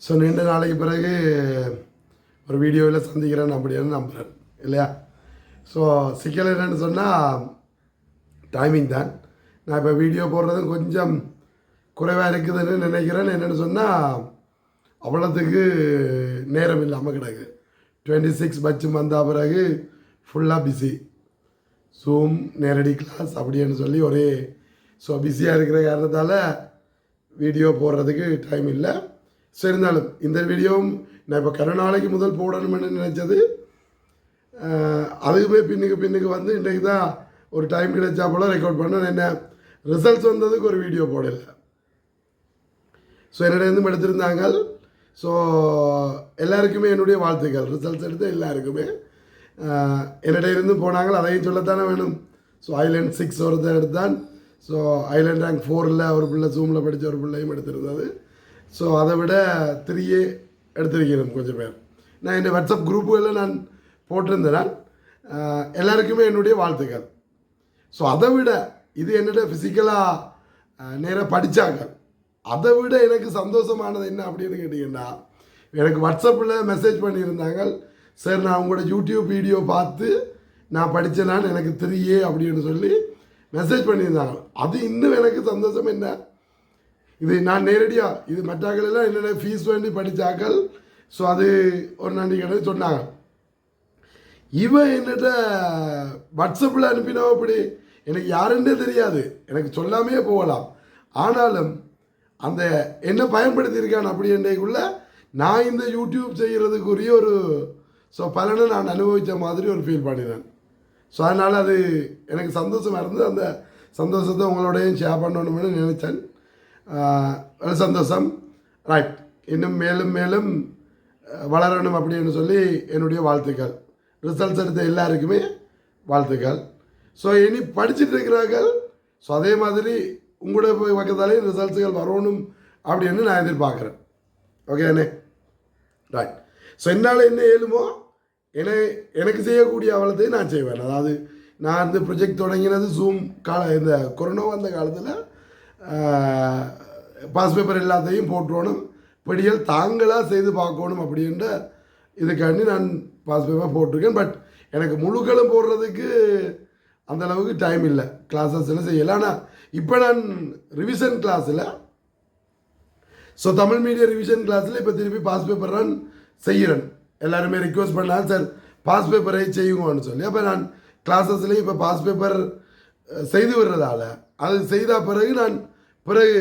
So நீண்ட நாளைக்கு பிறகு ஒரு வீடியோவில் சந்திக்கிறேன் அப்படின்னு நம்புகிறேன் இல்லையா. ஸோ சிக்கல் என்னென்னு சொன்னால் டைமிங் தான். நான் இப்போ வீடியோ போடுறதும் கொஞ்சம் குறைவாக இருக்குதுன்னு நினைக்கிறேன். என்னென்னு சொன்னால் அவ்வளோத்துக்கு நேரம் இல்லாமல் கிடக்கு. 26 பட்சம் வந்த பிறகு ஃபுல்லாக பிஸி, ஜூம் நேரடி கிளாஸ் அப்படின்னு சொல்லி ஒரே ஸோ பிஸியாக இருக்கிற காரணத்தால் வீடியோ போடுறதுக்கு டைம் இல்லை. ஸோ இருந்தாலும் இந்த வீடியோவும் நான் இப்போ நாளைக்கு முதல் போடணும்னு நினச்சது, அதுக்குமே பின்னுக்கு வந்து இன்றைக்கு தான் ஒரு டைம் கிடைச்சா போல் ரெக்கார்ட் பண்ண என்ன ரிசல்ட்ஸ் வந்ததுக்கு ஒரு வீடியோ போடலை. ஸோ என்னிடம் எடுத்திருந்தாங்க. ஸோ எல்லாருக்குமே என்னுடைய வாழ்த்துக்கள். ரிசல்ட்ஸ் எடுத்து எல்லாருக்குமே என்னிடம் இருந்து போனாங்க, அதையும் சொல்லத்தானே வேணும். ஸோ ஐலேண்ட் 6 ஒருத்தர் எடுத்தான். ஸோ ஐலேண்ட் ரேங்க் 4ல் ஒரு பிள்ளை ஜூமில் படித்த ஒரு பிள்ளையும் எடுத்திருந்தது. ஸோ அதை விட 3 எடுத்திருக்கிறேன் கொஞ்சம் பேர். நான் என்னுடைய வாட்ஸ்அப் குரூப்புகளில் நான் போட்டிருந்தேன். எல்லாருக்குமே என்னுடைய வாழ்த்துக்கள். ஸோ அதை விட இது என்னோட ஃபிசிக்கலாக நேராக படித்தாங்க. அதை விட எனக்கு சந்தோஷமானது என்ன அப்படின்னு கேட்டிங்கன்னா, எனக்கு வாட்ஸ்அப்பில் மெசேஜ் பண்ணியிருந்தாங்க, சார் நான் உங்களோட யூடியூப் வீடியோ பார்த்து நான் படித்தேனான்னு எனக்கு 3A அப்படின்னு சொல்லி மெசேஜ் பண்ணியிருந்தாங்க. அது இன்னும் எனக்கு சந்தோஷம். என்ன இது நான் நேரடியாக இது மற்றாக்களெல்லாம் என்னென்ன ஃபீஸ் வேண்டி படித்தாக்கள். ஸோ அது ஒரு நன்றி கடை சொன்னாங்க. இவன் என்னட்ட வாட்ஸ்அப்பில் அனுப்பினோம். அப்படி எனக்கு யாருன்னே தெரியாது, எனக்கு சொல்லாமையே போகலாம். ஆனாலும் அந்த என்ன பயன்படுத்தியிருக்கான் அப்படின்றக்குள்ள நான் இந்த யூடியூப் செய்கிறதுக்குரிய ஒரு பலனை நான் அனுபவித்த மாதிரி ஒரு ஃபீல் பண்ணினேன். ஸோ அதனால் அது எனக்கு சந்தோஷமாக இருந்தது. அந்த சந்தோஷத்தை உங்களோடையும் ஷேர் பண்ணணும்னு நினச்சேன். சந்தோஷம். ரைட், இன்னும் மேலும் மேலும் வளரணும் அப்படின்னு சொல்லி என்னுடைய வாழ்த்துக்கள். ரிசல்ட்ஸ் எடுத்த எல்லாருக்குமே வாழ்த்துக்கள். ஸோ இனி படிச்சுட்டு இருக்கிறார்கள். ஸோ அதே மாதிரி உங்களோட போய் பக்கத்தாலேயும் ரிசல்ட்ஸுகள் வரணும் அப்படின்னு நான் எதிர்பார்க்குறேன். ஓகே அண்ணே, ரைட். ஸோ என்னால் என்ன ஏழுமோ எனக்கு செய்யக்கூடிய அவலத்தையும் நான் செய்வேன். அதாவது நான் இந்த ப்ரொஜெக்ட் தொடங்கினது ஜூம் இந்த கொரோனா வந்த காலத்தில் பாஸ் பேப்பர் எல்லாத்தையும் போட்டுறணும், படிகள் தாங்களாக செய்து பார்க்கணும் அப்படின்ற இதுக்காண்டி நான் பாஸ் பேப்பர் போட்டிருக்கேன். பட் எனக்கு முழுக்களும் போடுறதுக்கு அந்தளவுக்கு டைம் இல்லை. கிளாஸஸ்லாம் செய்யலை. ஆனால் இப்போ நான் ரிவிஷன் கிளாஸில் தமிழ் மீடியம் ரிவிஷன் கிளாஸில் இப்போ திருப்பி பாஸ் பேப்பர் நான் செய்கிறேன். எல்லாருமே ரிக்வஸ்ட் பண்ணால் சார் பாஸ் பேப்பரை செய்யுங்கன்னு சொல்லி. அப்போ நான் கிளாஸஸ்லேயும் இப்போ பாஸ் பேப்பர் செய்து விடுறதால அது செய்த பிறகு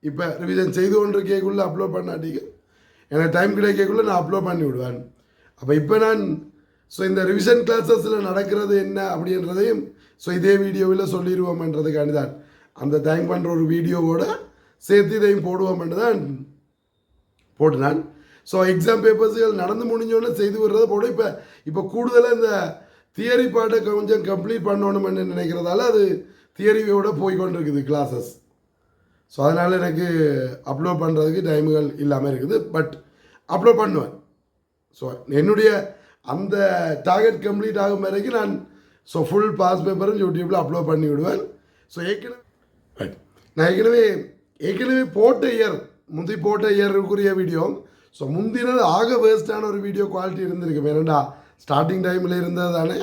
இப்போ ரிவிஷன் செய்து கொண்டிருக்கக்குள்ளே அப்லோட் பண்ணாட்டிக்கு எனக்கு டைம் கிடைக்கக்குள்ளே நான் அப்லோட் பண்ணி விடுவேன். அப்போ இப்போ நான் இந்த ரிவிஷன் கிளாஸஸில் நடக்கிறது என்ன அப்படின்றதையும் இதே வீடியோவில் சொல்லிடுவோம்ன்றதுக்காண்டி தான் அந்த தேங்க் பண்ணுற ஒரு வீடியோவோட சேர்த்து இதையும் போடுவோம்னு தான் போட்டு நான். எக்ஸாம் பேப்பர்ஸுகள் நடந்து முடிஞ்சோடனே செய்து விடுறதை போட இப்போ கூடுதலாக இந்த தியரி பாட்டை கொஞ்சம் கம்ப்ளீட் பண்ணணும்னு நினைக்கிறதால அது தியரியோட போய்கொண்டிருக்குது கிளாஸஸ். அதனால் எனக்கு அப்லோட் பண்ணுறதுக்கு டைமுகள் இல்லாமல் இருக்குது. பட் அப்லோட் பண்ணுவேன். என்னுடைய அந்த டார்கெட் கம்ப்ளீட் ஆகும் வரைக்கும் நான் ஃபுல் பாஸ் பேப்பரும் யூடியூப்பில் அப்லோட் பண்ணி விடுவேன். நான் ஏற்கனவே போட்ட இயருக்குரிய வீடியோ முந்தினது ஆக வேஸ்டான ஒரு வீடியோ குவாலிட்டி இருந்திருக்கு. ஏன்னா ஸ்டார்டிங் டைமில் இருந்தது தானே.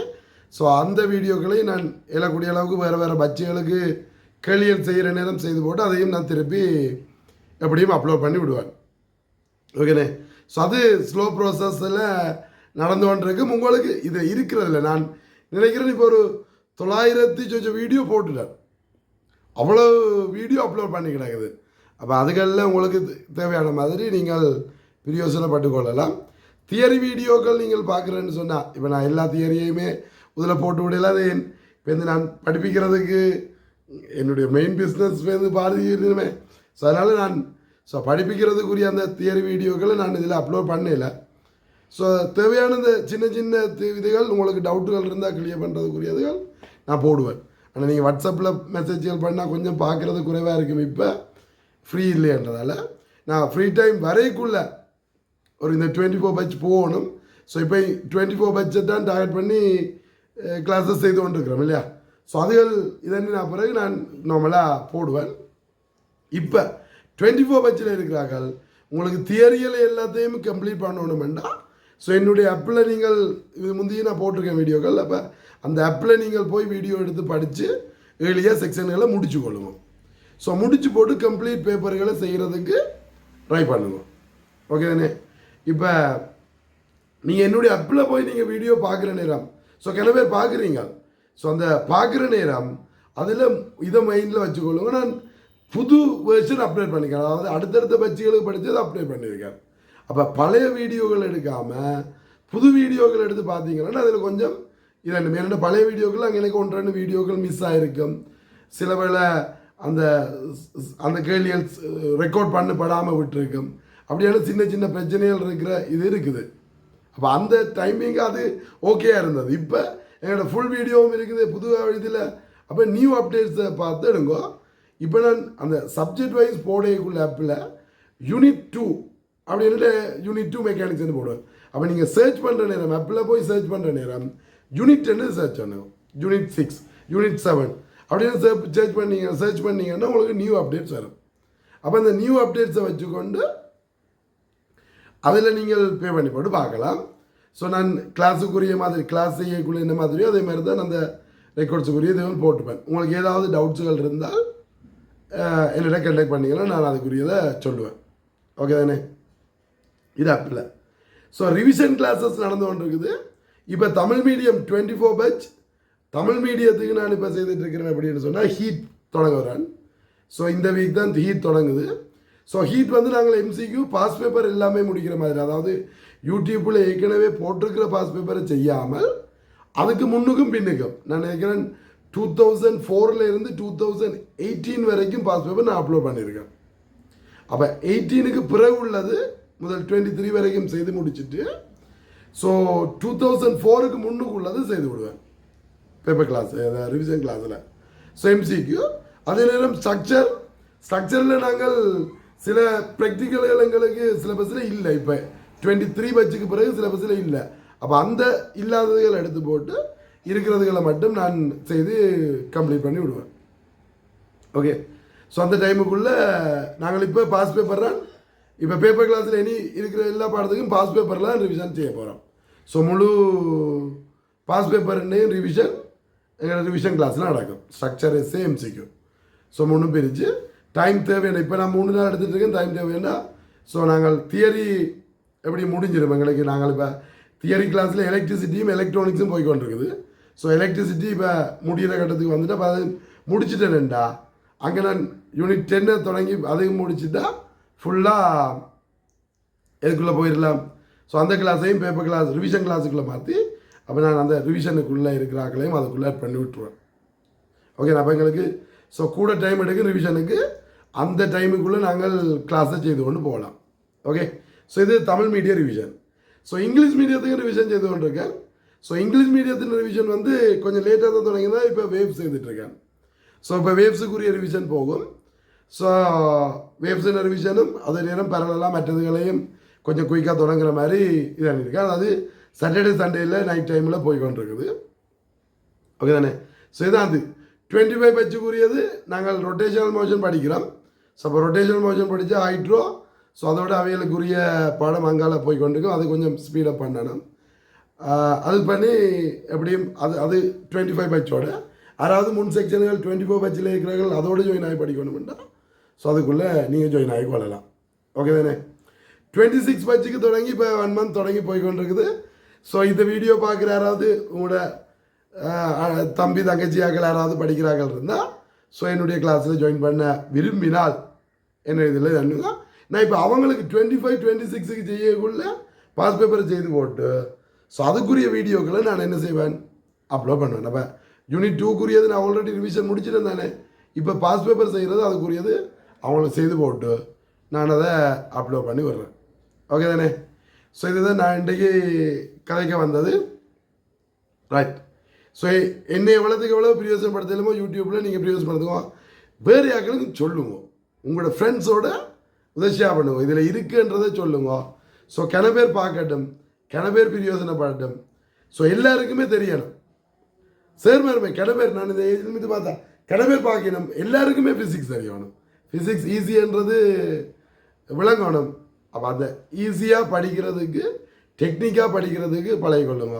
அந்த வீடியோக்களையும் நான் எழக்கூடிய அளவுக்கு வேறு பட்சிகளுக்கு கேளியல் செய்கிற நேரம் செய்து போட்டு அதையும் நான் திருப்பி எப்படியும் அப்லோட் பண்ணி விடுவேன். ஓகேண்ணே. அது ஸ்லோ ப்ராசஸில் நடந்து கொண்டிருக்கு. உங்களுக்கு இது இருக்கிறதில்ல. நான் நினைக்கிறேன் இப்போ ஒரு 900 வீடியோ போட்டுட்டேன். அவ்வளோ வீடியோ அப்லோட் பண்ணி கிடக்குது. அப்போ அதுகளில் உங்களுக்கு தேவையான மாதிரி நீங்கள் பிரயோசனப்பட்டு கொள்ளலாம். தியரி வீடியோக்கள் நீங்கள் பார்க்குறேன்னு சொன்னால் இப்போ நான் எல்லா தியரியையுமே இதில் போட்டு விடல. அது இப்போ நான் படிப்பிக்கிறதுக்கு என்னுடைய மெயின் பிஸ்னஸ் பாரதியுமே. அதனால் நான் படிப்பிக்கிறதுக்குரிய அந்த தியரி வீடியோக்களை நான் இதில் அப்லோட் பண்ணல. தேவையான இந்த சின்ன இதுகள் உங்களுக்கு டவுட்டுகள் இருந்தால் கிளியர் பண்ணுறதுக்குரியதுகள் நான் போடுவேன். ஆனால் நீங்கள் வாட்ஸ்அப்பில் மெசேஜ்கள் பண்ணால் கொஞ்சம் பார்க்குறது குறைவாக இருக்கும். இப்போ ஃப்ரீ இல்லைன்றதால நான் ஃப்ரீ டைம் வரைக்குள்ளே ஒரு இந்த 24 பட்ச் போகணும். இப்போ 24 பட்ஜை தான் டார்கெட் பண்ணி கிளாஸஸ் செய்து கொண்டிருக்கிறோம் இல்லையா. அதுகள் இதன்னு நான் பிறகு நார்மலாக போடுவேன். இப்போ 24 பட்சில் இருக்கிறார்கள். உங்களுக்கு தியரியில் எல்லாத்தையும் கம்ப்ளீட் பண்ணணுமெண்டா ஸோ என்னுடைய ஆப்பில் நீங்கள் இது முந்தைய நான் போட்டிருக்கேன் வீடியோக்கள். அப்போ அந்த ஆப்பில் நீங்கள் போய் வீடியோ எடுத்து படித்து ஏர்லியாக செக்ஷன்களை முடிச்சு கொள்ளுவோம். ஸோ முடிச்சு போட்டு கம்ப்ளீட் பேப்பர்களை செய்கிறதுக்கு ட்ரை பண்ணுவோம். ஓகே தானே? இப்போ நீங்கள் என்னுடைய ஆப்பில் போய் நீங்கள் வீடியோ பார்க்குற நேரம் ஸோ சில பேர் பார்க்குறீங்க. ஸோ அந்த பார்க்குற நேரம் அதில் இதை மைண்டில் வச்சுக்கொள்ளுங்க. நான் புது வெர்ஷன் அப்டேட் பண்ணிக்கிறேன். அதாவது அடுத்தடுத்த பட்சிகளுக்கு படித்தது அப்டேட் பண்ணியிருக்கேன். அப்போ பழைய வீடியோக்கள் எடுக்காமல் புது வீடியோக்கள் எடுத்து பார்த்தீங்கன்னா அதில் கொஞ்சம் இதெல்லாம் என்னென்ன பழைய வீடியோக்கள் அங்கே எனக்கு 1-2 வீடியோக்கள் மிஸ் ஆகிருக்கும். சில வேளை அந்த அந்த கேள்விகள் ரெக்கார்ட் பண்ணப்படாமல் விட்டுருக்கும். அப்படியான சின்ன சின்ன பிரச்சனைகள் இருக்கிற இது இருக்குது. அப்போ அந்த டைமிங் அது ஓகேயா இருந்தது. இப்போ எங்களோட ஃபுல் வீடியோவும் இருக்குது புது இதில். அப்போ நியூ அப்டேட்ஸை பார்த்து எடுங்கோ. இப்போ நான் அந்த சப்ஜெக்ட் வைஸ் போடக்குள்ள ஆப்பில் யூனிட் 2 அப்படின்ட்டு யூனிட் 2 மெக்கானிக்ஸ்னு போடுவேன். அப்போ நீங்கள் சர்ச் பண்ணுற நேரம் ஆப்பில் போய் சர்ச் பண்ணுற நேரம் யூனிட் 10 சர்ச் பண்ணுங்க, யூனிட் 6, யூனிட் 7 அப்படின்னு சர்ச் பண்ணீங்கன்னா உங்களுக்கு நியூ அப்டேட்ஸ் வரும். அப்போ அந்த நியூ அப்டேட்ஸை வச்சுக்கொண்டு அதில் நீங்கள் பே பண்ணி போட்டு பார்க்கலாம். ஸோ நான் கிளாஸுக்குரிய மாதிரி கிளாஸ் செய்யக்குள்ள என்ன மாதிரியோ அதே மாதிரி தான் அந்த ரெக்கார்ட்ஸுக்குரிய இதுவும் போட்டுப்பேன். உங்களுக்கு ஏதாவது டவுட்ஸுகள் இருந்தால் என்னிட கண்டக்ட் பண்ணிங்கன்னா நான் அதுக்குரியதை சொல்லுவேன். ஓகே தானே? இது ஆப்பில். ஸோ ரிவிஷன் கிளாஸஸ் நடந்து கொண்டு இருக்குது. இப்போ தமிழ் மீடியம் 24 பேட்ச் தமிழ் மீடியத்துக்கு நான் இப்போ செய்துட்டு இருக்கிறேன். அப்படின்னு சொன்னால் ஹீட் தொடங்குறேன். ஸோ இந்த வீக் தான் ஹீட் தொடங்குது. ஸோ ஹீட் வந்து நாங்கள் MCQ பாஸ் பேப்பர் எல்லாமே முடிக்கிற மாதிரி, அதாவது யூடியூப்பில் ஏற்கனவே போட்டிருக்கிற பாஸ் பேப்பரை செய்யாமல் அதுக்கு முன்னுக்கும் பின்னுக்கும் நான் நினைக்கிறேன் 2004 இருந்து 2018 வரைக்கும் பாஸ் பேப்பர் நான் அப்லோட் பண்ணியிருக்கேன். அப்போ 18க்கு பிறகு உள்ளது முதல் 23 வரைக்கும் செய்து முடிச்சுட்டு ஸோ 2004க்கு முன்னுக்கு உள்ளது செய்து விடுவேன் பேப்பர் கிளாஸ் ரிவிஷன் கிளாஸில். ஸோ MCQ அதே நேரம் ஸ்ட்ரக்சரில் நாங்கள் சில ப்ராக்டிக்கல்கள் எங்களுக்கு சிலபஸில் இல்லை. இப்போ 23 பட்சுக்கு பிறகு சிலபஸில் இல்லை. அப்போ அந்த இல்லாததுகளை எடுத்து போட்டு இருக்கிறதுகளை மட்டும் நான் செய்து கம்ப்ளீட் பண்ணி விடுவேன். ஓகே. ஸோ அந்த டைமுக்குள்ளே நாங்கள் இப்போ பாஸ் பேப்பர் தான் இப்போ பேப்பர் கிளாஸில் இனி இருக்கிற எல்லா பாடத்துக்கும் பாஸ் பேப்பர்லாம் ரிவிஷன் செய்ய போகிறோம். ஸோ முழு பாஸ் பேப்பர்னையும் ரிவிஷன் எங்களோட ரிவிஷன் கிளாஸில் நடக்கும். Structure S A MCQ. ஸோ 3 பிரித்து டைம் தேவையான இப்போ நான் 3 நாள் எடுத்துகிட்டு இருக்கேன். டைம் தேவைன்னா ஸோ நாங்கள் தியரி எப்படி முடிஞ்சிடும் எங்களுக்கு. நாங்கள் இப்போ தியரி கிளாஸில் எலக்ட்ரிசிட்டியும் எலக்ட்ரானிக்ஸும் போய்கொண்டிருக்குது. ஸோ எலக்ட்ரிசிட்டி இப்போ முடிகிற கட்டத்துக்கு வந்துட்டு அப்போ அது முடிச்சுட்டேன்டா. அங்கே நான் யூனிட் 10 தொடங்கி அதையும் முடிச்சுட்டா ஃபுல்லாக எதுக்குள்ளே போயிடலாம். ஸோ அந்த கிளாஸையும் பேப்பர் கிளாஸ் ரிவிஷன் கிளாஸுக்குள்ளே மாற்றி அப்போ நான் அந்த ரிவிஷனுக்குள்ளே இருக்கிறாக்களையும் அதுக்குள்ளே பண்ணி விட்டுருவேன். ஓகே. அப்போ எங்களுக்கு ஸோ கூட டைம் எடுக்கும் ரிவிஷனுக்கு. அந்த டைமுக்குள்ளே நாங்கள் கிளாஸை செய்து கொண்டு போகலாம். ஓகே. ஸோ இது Tamil medium revision. So English மீடியத்துக்கு ரிவிஷன் செய்து கொண்டிருக்கேன். ஸோ இங்கிலீஷ் மீடியத்தின் ரிவிஷன் வந்து கொஞ்சம் லேட்டாக தான் தொடங்கினா இப்போ வேவ்ஸ் செய்துட்ருக்கேன். ஸோ இப்போ வேவ்ஸுக்குரிய ரிவிஷன் போகும். ஸோ வேவ்ஸின் ரிவிஷனும் அதே நேரம் பரவலாக மற்றதுகளையும் கொஞ்சம் குயிக்காக தொடங்குற மாதிரி இதாக இருக்கேன். அதாவது சாட்டர்டே சண்டேயில் நைட் டைமில் போய்கொண்டிருக்குது. ஓகே தானே? ஸோ இதான் அது 25 பட்சுக்குரியது நாங்கள் ரொட்டேஷனல் மோஷன் படிக்கிறோம். ஸோ அப்போ ரொட்டேஷனல் மோஷன் படித்தா ஹைட்ரோ. ஸோ அதோட அவைகளுக்குரிய பாடம் அங்கால போய்கொண்டிருக்கும். அது கொஞ்சம் ஸ்பீடப் பண்ணணும். அது பண்ணி எப்படியும் அது 25 பட்சோட யாராவது முன் செக்ஷன்கள் 24 பட்சில் இருக்கிறார்கள் அதோடு ஜாயின் ஆகி படிக்கணும்னா ஸோ அதுக்குள்ளே நீங்கள் ஜாயின் ஆகி கொள்ளலாம். ஓகே தானே? 26 பட்சுக்கு தொடங்கி இப்போ 1 மந்த் தொடங்கி போய்கொண்டிருக்குது. ஸோ இந்த வீடியோ பார்க்குற யாராவது உங்களோட தம்பி தங்கச்சியாக்கள் யாராவது படிக்கிறார்கள் இருந்தால் ஸோ என்னுடைய கிளாஸில் ஜாயின் பண்ண விரும்பினால் என்ன இதில் என்னங்க நான் இப்போ அவங்களுக்கு 25, 26க்கு செய்யக்குள்ள பாஸ் பேப்பரை செய்து போட்டு ஸோ அதுக்குரிய வீடியோக்களை நான் என்ன செய்வேன் அப்லோட் பண்ணுவேன். அப்போ யூனிட் 2க்குரியது நான் ஆல்ரெடி ரிவிஷன் முடிச்சிட்டேன் தானே. இப்போ பாஸ் பேப்பர் செய்கிறது அதுக்குரியது அவங்களுக்கு செய்து போட்டு நான் அதை அப்லோட் பண்ணி விடுறேன். ஓகே தானே? ஸோ இதுதான் நான் இன்றைக்கு கதைக்க வந்தது. ரைட். ஸோ என்னை எவ்வளோத்துக்கு எவ்வளோ பிரயோஜனப்படுத்தலுமோ யூடியூப்பில் நீங்கள் பிரயோஜனப்படுத்துங்க. வேறு யாருக்கும் சொல்லுங்க. உங்களோட ஃப்ரெண்ட்ஸோட உதவியாக பண்ணுங்க. இதில் இருக்குன்றதை சொல்லுங்க. ஸோ கன பேர் பார்க்கட்டும், கன பேர் பிரயோஜனப்படட்டும். ஸோ எல்லாருக்குமே தெரியணும். சேர்மருமை கன பேர் நான் இந்த இது பார்த்தா கன பேர் பார்க்கணும். எல்லாருக்குமே ஃபிசிக்ஸ் தெரியணும். ஃபிசிக்ஸ் ஈஸின்றது விளங்கணும். அப்போ அந்த ஈஸியாக படிக்கிறதுக்கு டெக்னிக்காக படிக்கிறதுக்கு பழகிக்கொள்ளுங்க.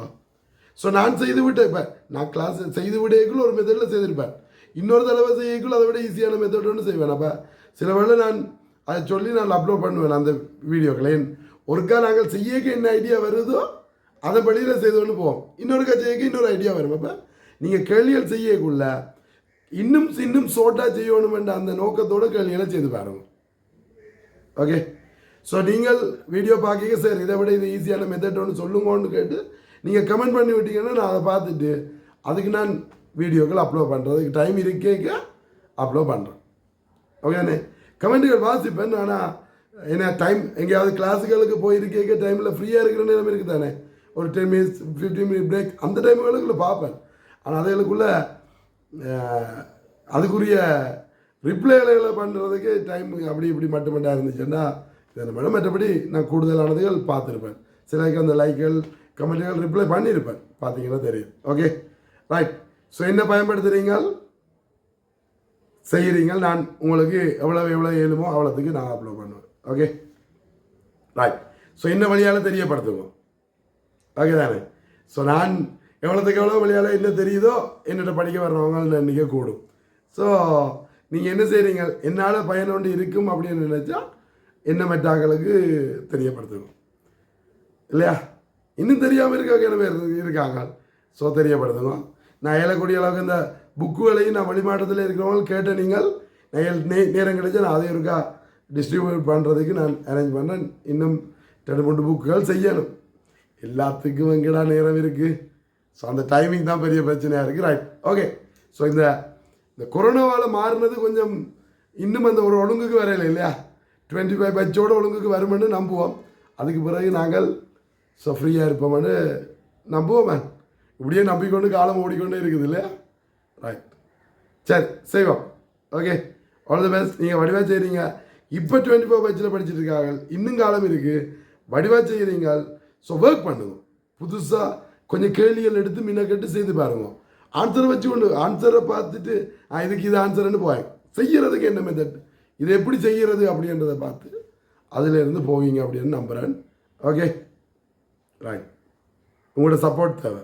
ஸோ நான் செய்து விட்டேன். இப்போ நான் கிளாஸ் செய்து விடையக்குள்ள ஒரு மெத்தடில் செய்திருப்பேன். இன்னொரு தடவை செய்யக்குள்ள அதை விட ஈஸியான மெத்தட் ஒன்று செய்வேன். அப்போ சில வேளை நான் அதை சொல்லி நான் அப்லோட் பண்ணுவேன் அந்த வீடியோக்களை. ஒருக்கா நாங்கள் செய்யக்க என்ன ஐடியா வருதோ அதை படியில் செய்து கொண்டு போவோம். இன்னொருக்கா செய்யக்க இன்னொரு ஐடியா வரும். அப்போ நீங்கள் கேள்விகள் செய்யக்குள்ள இன்னும் ஷோர்ட்டாக செய்யணுமென்ற அந்த நோக்கத்தோடு கேள்விகளை செய்து பாருங்க. ஓகே. ஸோ நீங்கள் வீடியோ பார்க்க சார் இதை விட இது ஈஸியான மெத்தட் ஒன்று சொல்லுங்கன்னு கேட்டு நீங்கள் கமெண்ட் பண்ணி விட்டீங்கன்னா நான் அதை பார்த்துட்டு அதுக்கு நான் வீடியோக்கள் அப்லோட் பண்ணுறதுக்கு டைம் இருக்கேக்க அப்லோட் பண்ணுறேன். ஓகேண்ணே. கமெண்ட்டுகள் வாசிப்பேன். ஆனால் என்ன டைம் எங்கேயாவது கிளாஸுகளுக்கு போயிருக்கேக்க டைமில் ஃப்ரீயாக இருக்கிற நேரம் இருக்குது தானே, ஒரு 10 minutes 15 minute பிரேக் அந்த டைமுகளுக்குள்ளே பார்ப்பேன். ஆனால் அதுகளுக்குள்ளே அதுக்குரிய ரிப்ளைகளை பண்ணுறதுக்கு டைம் அப்படி இப்படி மட்டும் இருந்துச்சுன்னா இதை மேடம் மற்றபடி நான் கூடுதலானதுகள் பார்த்துருப்பேன். சிலருக்கு அந்த லைக்கள் கமெண்ட்டுகள் ரிப்ளை பண்ணியிருப்பேன், பார்த்தீங்கன்னா தெரியும். Okay right. ஸோ என்ன பயன்படுத்துகிறீங்க செய்கிறீங்க, நான் உங்களுக்கு எவ்வளோ ஏழுமோ அவ்வளோத்துக்கு நான் அப்லோட் பண்ணுவேன். Okay right. ஸோ என்ன வழியால் தெரியப்படுத்துவோம். ஓகே தானே. ஸோ நான் எவ்வளோத்துக்கு எவ்வளோ வழியால் என்ன தெரியுதோ என்னோட படிக்க வர்றவங்க இன்றைக்கே கூடும். ஸோ நீங்கள் என்ன செய்கிறீங்க, என்னால் பயனொன்று இருக்கும் அப்படின்னு நினச்சா என்ன மெட்டாக்களுக்கு தெரியப்படுத்துவோம் இல்லையா. இன்னும் தெரியாமல் இருக்க பேர் இருக்காங்க. ஸோ தெரியப்படுத்துங்க. நான் ஏழக்கூடிய அளவுக்கு இந்த புக்குகளையும் நான் வழிமாட்டத்தில் இருக்கிறவங்க கேட்ட நீங்கள் நேரம் கிடைச்சா நான் அதை இருக்கா டிஸ்ட்ரிபியூட் பண்ணுறதுக்கு நான் அரேஞ்ச் பண்ணுறேன். இன்னும் 2-3 புக்குகள் செய்யணும். எல்லாத்துக்கும் எங்கடா நேரம் இருக்குது. ஸோ அந்த டைமிங் தான் பெரிய பிரச்சனையாக இருக்குது. ரைட். ஓகே. ஸோ இந்த கொரோனாவால் மாறினது கொஞ்சம் இன்னும் அந்த ஒரு ஒழுங்குக்கு வரையில இல்லையா. 25 பேட்சோட ஒழுங்குக்கு வருமென்னு நம்புவோம். அதுக்கு பிறகு நாங்கள் ஸோ ஃப்ரீயாக இருப்போம்னு நம்புவோம். இப்படியே நம்பிக்கொண்டு காலம் ஓடிக்கொண்டே இருக்குது இல்லையா. ரைட். சரி செய்வோம். Okay all the best. நீங்கள் வடிவாக செய்கிறீங்க. இப்போ 24 பேட்சில் படிச்சுட்டு இருக்காங்க. இன்னும் காலம் இருக்குது. வடிவாக செய்கிறீங்க. ஸோ ஒர்க் பண்ணுங்க. புதுசாக கொஞ்சம் கேள்விகள் எடுத்து மின்னக்கட்டு செய்து பாருங்க. ஆன்சரை வச்சு கொண்டு ஆன்சரை பார்த்துட்டு இதுக்கு இது ஆன்சர்னு போவாங்க. செய்கிறதுக்கு என்ன மெத்தட், இதை எப்படி செய்கிறது அப்படின்றத பார்த்து அதிலேருந்து போவீங்க அப்படின்னு நம்புகிறேன். Okay right. உங்களோட சப்போர்ட் தேவை.